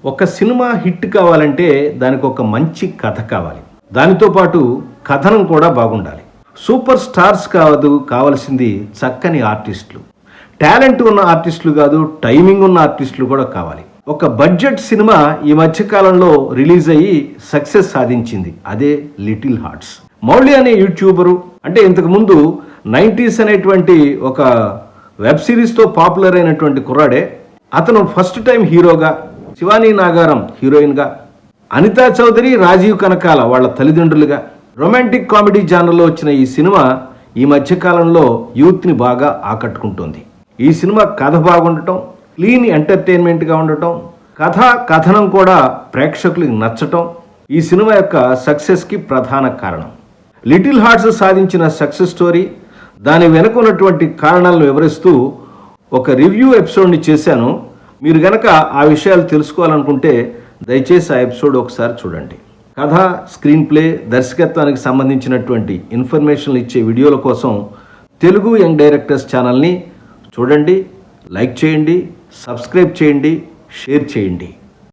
ఒక cinema hit కావాలంటే దానికి ఒక మంచి కథ కావాలి. దానితో పాటు కథనం కూడా బాగుండాలి. సూపర్ స్టార్స్ కావాల్సింది చక్కని ఆర్టిస్టులు, టాలెంట్ ఉన్న ఆర్టిస్టులు కాదు, టైమింగ్ ఉన్న ఆర్టిస్టులు కూడా కావాలి. ఒక బడ్జెట్ సినిమా ఈ మధ్యకాలంలో రిలీజ్ అయ్యి సక్సెస్ సాధించింది. అదే లిటిల్ హార్ట్స్. మౌళి అనే యూట్యూబరు, అంటే ఇంతకుముందు 90s అనేటువంటి ఒక వెబ్ సిరీస్తో పాపులర్ అయినటువంటి కుర్రాడే. అతను ఫస్ట్ టైం హీరోగా, శివానీ నాగారం హీరోయిన్గా, అనితా చౌదరి, రాజీవ్ కనకాల వాళ్ళ తల్లిదండ్రులుగా రొమాంటిక్ కామెడీ జానర్లో వచ్చిన ఈ సినిమా ఈ మధ్యకాలంలో యూత్ని బాగా ఆకట్టుకుంటుంది. ఈ సినిమా కథ బాగుండటం, క్లీన్ ఎంటర్టైన్మెంట్గా ఉండటం, కథనం కూడా ప్రేక్షకులకు నచ్చటం ఈ సినిమా యొక్క సక్సెస్కి ప్రధాన కారణం. లిటిల్ హార్ట్స్ సాధించిన సక్సెస్ స్టోరీ, దాని వెనుక ఉన్నటువంటి కారణాలను వివరిస్తూ ఒక రివ్యూ ఎపిసోడ్ని చేశాను. మీరు గనక ఆ విషయాలు తెలుసుకోవాలనుకుంటే దయచేసి ఆ ఎపిసోడ్ ఒకసారి చూడండి. కథ, స్క్రీన్ ప్లే, దర్శకత్వానికి సంబంధించినటువంటి ఇన్ఫర్మేషన్లు ఇచ్చే వీడియోల కోసం తెలుగు యంగ్ డైరెక్టర్స్ ఛానల్ని చూడండి, లైక్ చేయండి, సబ్స్క్రైబ్ చేయండి, షేర్ చేయండి.